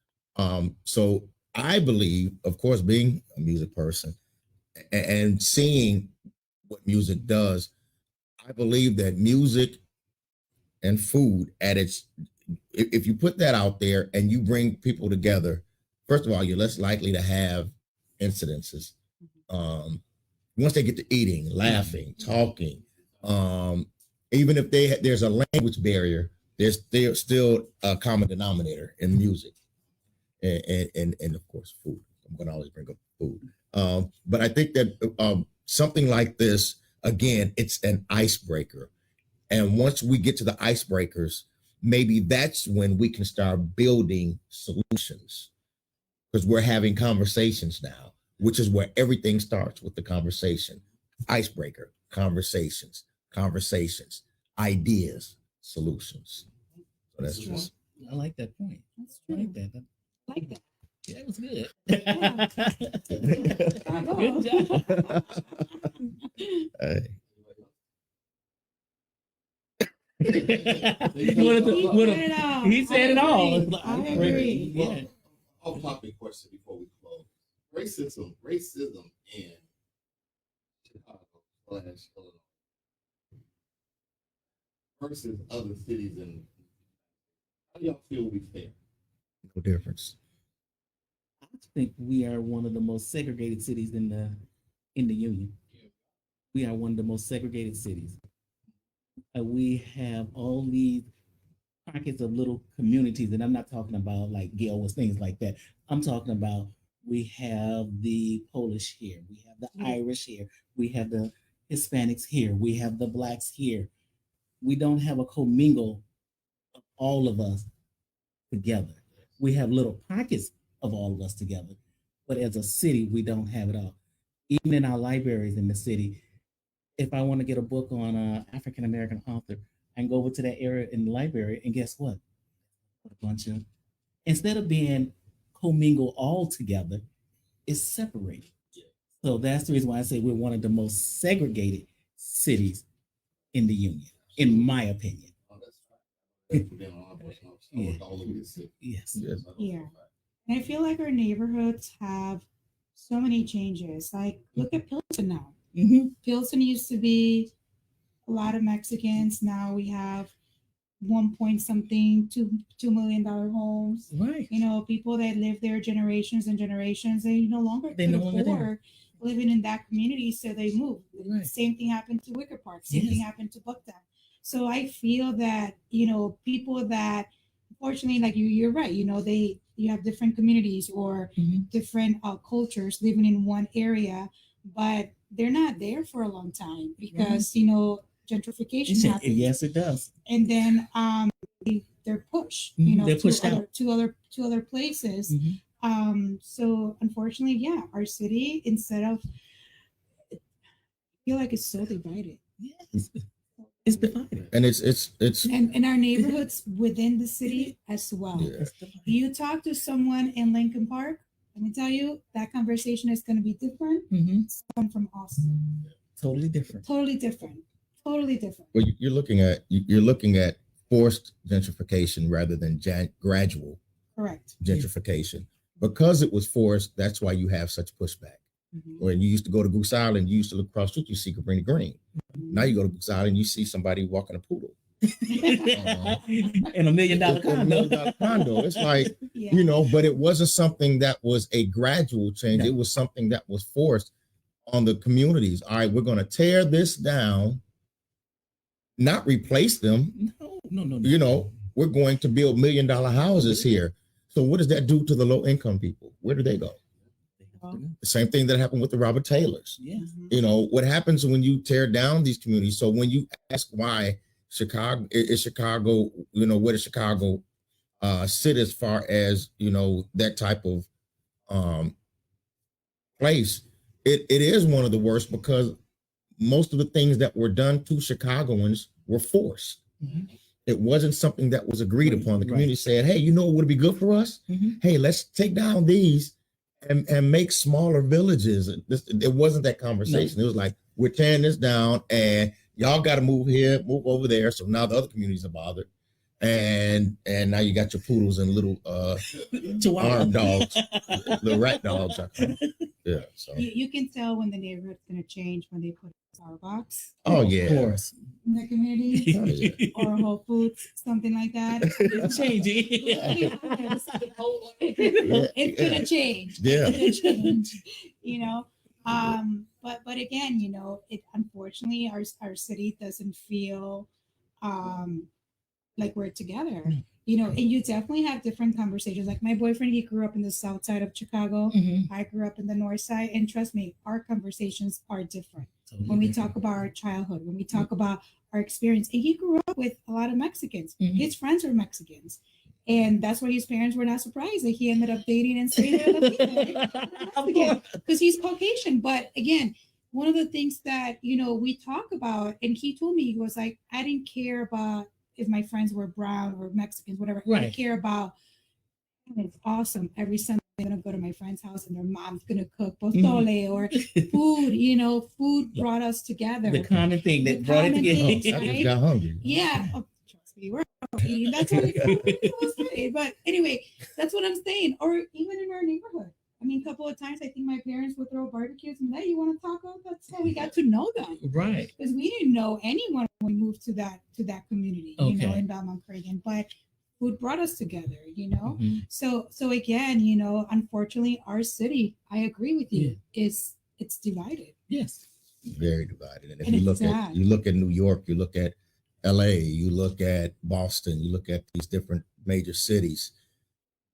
So I believe, of course, being a music person and seeing what music does, I believe that music and food if you put that out there and you bring people together, first of all, you're less likely to have incidences. Once they get to eating, laughing, talking, even if there's a language barrier, there's still a common denominator in music, and of course food. I'm going to always bring up food, but I think that something like this, again, it's an icebreaker, and once we get to the icebreakers, maybe that's when we can start building solutions, because we're having conversations now, which is where everything starts, with the conversation. Icebreaker, conversations, ideas, solutions. So that's true. just. I like that point. That's I true. like that. Like that. Yeah, it was good. Hey. He said it all. I agree. Yeah. Off-topic question before we close. Racism in Chicago. slash Illinois versus other cities in, how do y'all feel we fare? No difference. I think we are one of the most segregated cities in the union. We are one of the most segregated cities. We have all these pockets of little communities, and I'm not talking about like Gilwas, things like that. I'm talking about we have the Polish here, we have the Irish here, we have the Hispanics here, we have the Blacks here. We don't have a commingle of all of us together. We have little pockets of all of us together, but as a city, we don't have it all. Even in our libraries in the city, if I want to get a book on an African American author, I can go over to that area in the library, and guess what? A bunch of, instead of being commingled all together, it's separated. So that's the reason why I say we're one of the most segregated cities in the union, in my opinion. Oh, that's right. That's been on our bus. I Yeah. worked all over the city. Yes. Yes. Yeah. And I feel like our neighborhoods have so many changes. Like, look at Pilsen now. Mm-hmm. Pilsen used to be a lot of Mexicans. Now we have 1 point something, $2 million homes. Right. You know, people that live there generations and generations, they no longer They could no longer there. afford living in that community, so they moved. Right. Same thing happened to Wicker Park. Same thing Yes. happened to Bucktown. So I feel that, you know, people that, unfortunately, like you're right. You know, you have different communities or Mhm. different cultures living in one area, but they're not there for a long time because you know gentrification happens. Yes, it does. And then they're pushed, you Mhm, know, they're to pushed other out. to other places. Mhm. So unfortunately, yeah, our city, instead of, I feel like it's so divided. Yes. It's divided. And it's And our neighborhoods within the city as well. Yeah. It's divided. You talk to someone in Lincoln Park, let me tell you, that conversation is going to be different. Mhm. Someone from Austin, Totally different. totally different, totally different. well, you're looking at forced gentrification rather than gradual Correct. gentrification. Because it was forced, that's why you have such pushback. Mhm. When you used to go to Goose Island, you used to look across the street, you see Cabrini Green. Now you go to Goose Island, you see somebody walking a poodle. In $1 million In a $1 condo. million condo. It's like, Yeah. you know, but it wasn't something that was a gradual change. No. It was something that was forced on the communities. All right, we're going to tear this down, not replace them. No. You know, we're going to build $1 million houses here. So what does that do to the low income people? Where do they go? The same thing that happened with the Robert Taylors. Yes. Mhm. You know, what happens when you tear down these communities? So when you ask why Chicago, you know, where does Chicago sit as far as, you know, that type of place, it is one of the worst because most of the things that were done to Chicagoans were forced. Mhm. It wasn't something that was agreed upon. The Right. community said, hey, you know what would be good for us? Mhm. Hey, let's take down these and make smaller villages. It wasn't that conversation. It was like, we're tearing this down and y'all got to move here, move over there. So now the other communities are bothered. And now you got your poodles and little armed dogs, little rat dogs. Yeah. So You can tell when the neighborhood's going to change when they put Starbucks oh Of yeah. course. in the community Oh, yeah. or Whole Foods, something like that. It's changing. It's gonna change. Yeah. It's gonna change. You know, but again, you know, it unfortunately our city doesn't feel like we're together. You know, and you definitely have different conversations. Like my boyfriend, he grew up in the south side of Chicago. Mhm. I grew up in the north side, and trust me, our conversations are different Totally when we different. talk about our childhood, when we talk about our experience. And he grew up with a lot of Mexicans. Mhm. His friends were Mexicans. And that's why his parents were not surprised that he ended up dating and staying there because he's Caucasian. But again, one of the things that, you know, we talk about, and he told me, he was like, I didn't care about if my friends were brown or Mexicans, whatever. I Right. didn't care about, it's awesome. Every Sunday I'm gonna go to my friend's house and their mom's gonna cook pozole or food. You know, food brought us together. The common thing that The brought it common together. Oh, things, I right? just got hungry. Yeah, oh, trust me, we're eating. That's what I was saying. But anyway, that's what I'm saying. Or even in our neighborhood, I mean, a couple of times I think my parents would throw barbecues and hey, you want a taco? That's how we got to know them. Right. Because we didn't know anyone when we moved to that community, Okay. in Belmont Cragen. But food brought us together, Mhm. So again, unfortunately, our city, I agree with you, it's divided. Yes. Very divided. And if And you it's look sad. at New York, you look at LA, you look at Boston, you look at these different major cities.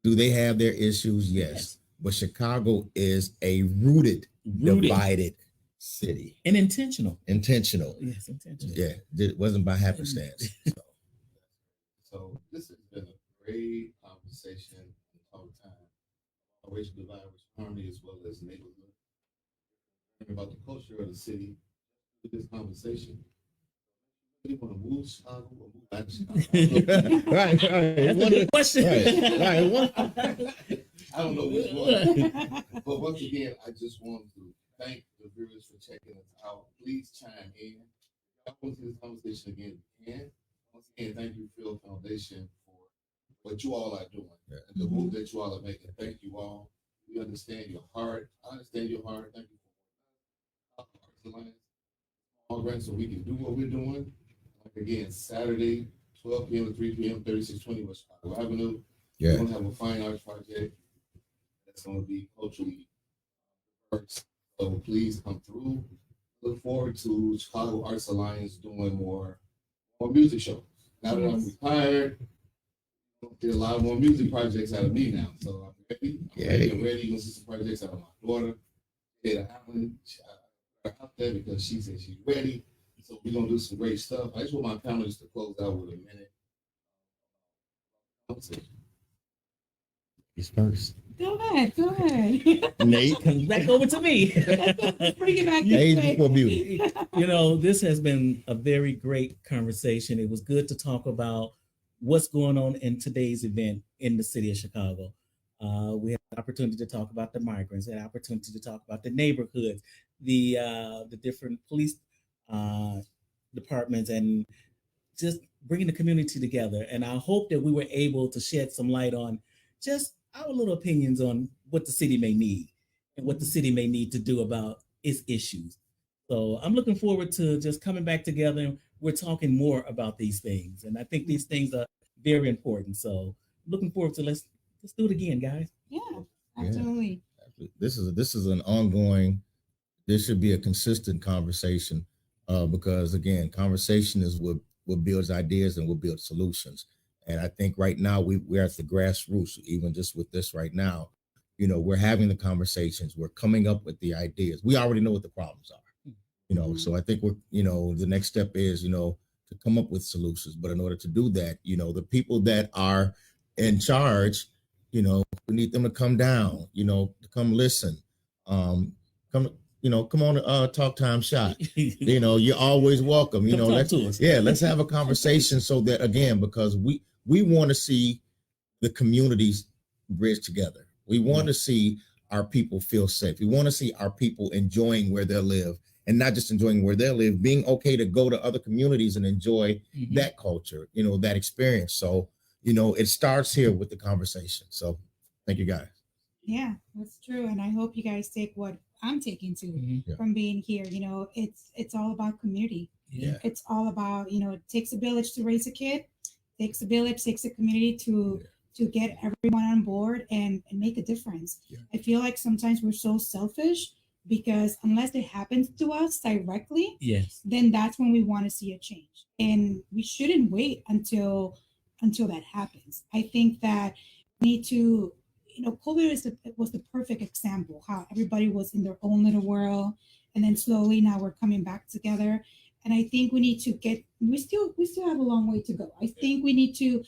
Do they have their issues? Yes. But Chicago is a rooted, divided city. And intentional. Intentional. Yes, intentional. Yeah. It wasn't by happenstance. So this has been a great conversation on Talk Time. Racial divide, racial harmony, as well as neighborhood. Learn about the culture of the city through this conversation. You want to move Chicago or move back to Chicago? Right. That's a good question. Right. I don't know which one. But once again, I just want to thank the viewers for checking us out. Please chime in. If y'all want to see this conversation again, you can. Once again, thank you, Field Foundation, for what you all are doing and the move that you all are making. Thank you all. We understand your heart. I understand your heart. Thank you for Arts Alliance. All right, so we can do what we're doing. Like again, Saturday, 12 p.m. to 3 p.m., 3620 West Chicago Avenue. Yeah. We're going to have a fine arts project that's going to be culturally diverse. So please come through. Look forward to Chicago Arts Alliance doing more music shows. Now that I'm retired, there's a lot more music projects out of me now. So I'm ready. I'm ready. You're going to see some projects out of my daughter, Ada Allen, out there because she said she's ready. So we're going to do some great stuff. I just want my panelists to close out with a minute. He's first. Go ahead. Nate Comes back over to me. Let's bring it back. Age before beauty. This has been a very great conversation. It was good to talk about what's going on in today's event in the city of Chicago. We had an opportunity to talk about the migrants, an opportunity to talk about the neighborhoods, the different police departments, and just bringing the community together. And I hope that we were able to shed some light on just our little opinions on what the city may need and what the city may need to do about its issues. So I'm looking forward to just coming back together and we're talking more about these things. And I think these things are very important. So looking forward to let's do it again, guys. Yeah, absolutely. This is an ongoing. This should be a consistent conversation because again, conversation is what builds ideas and what builds solutions. And I think right now we're at the grassroots, even just with this right now. We're having the conversations. We're coming up with the ideas. We already know what the problems are. So I think we're, the next step is, to come up with solutions. But in order to do that, the people that are in charge, we need them to come down, to come listen, come on, Talk Time Shot. You're always welcome. Let's have a conversation so that again, because we want to see the communities bridge together. We want to see our people feel safe. We want to see our people enjoying where they live, and not just enjoying where they live, being okay to go to other communities and enjoy that culture, that experience. So, it starts here with the conversation. So thank you guys. Yeah, that's true. And I hope you guys take what I'm taking too from being here. It's all about community. Yeah. It's all about, it takes a village to raise a kid, takes a village, takes a community to get everyone on board and make a difference. Yeah. I feel like sometimes we're so selfish because unless it happens to us directly, then that's when we want to see a change. And we shouldn't wait until that happens. I think that we need to, COVID was the perfect example, how everybody was in their own little world. And then slowly now we're coming back together. And I think we need to we still have a long way to go. I think we need to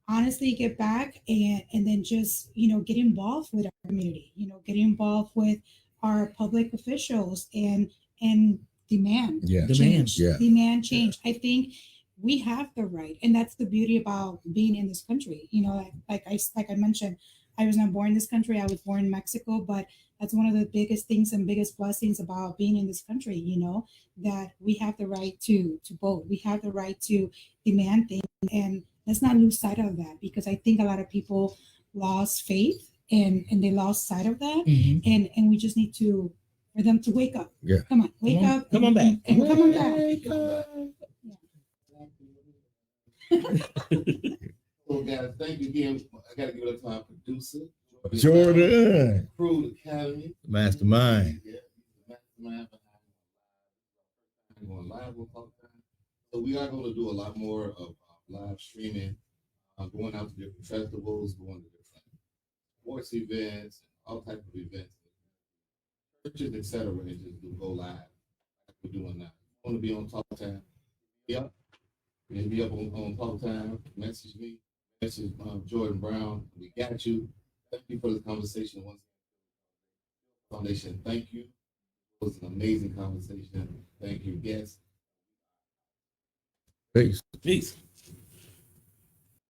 honestly get back and then just, get involved with our community, get involved with our public officials and demand change. Demand change. I think we have the right, and that's the beauty about being in this country. Like I mentioned, I was not born in this country. I was born in Mexico, but that's one of the biggest things and biggest blessings about being in this country, that we have the right to vote. We have the right to demand things. And let's not lose sight of that, because I think a lot of people lost faith and they lost sight of that. Mhm. And we just need to for them to wake up. Yeah. Come on, wake Come on- up. come on back. And come on back. So guys, thank you again. I gotta give it up to our producer, Jordan, Crew Academy. mastermind. Yeah, he's the mastermind behind going live on TalkTime. So we are going to do a lot more of live streaming, going out to different festivals, going to different sports events, and all types of events, churches, etc. And just do go live like we're doing now. Want to be on TalkTime? Yep. And be up on TalkTime. Message me. Message Jordan Brown. We got you. Thank you for the conversation once again. Foundation, thank you. It was an amazing conversation. Thank you, guests. Peace. Peace.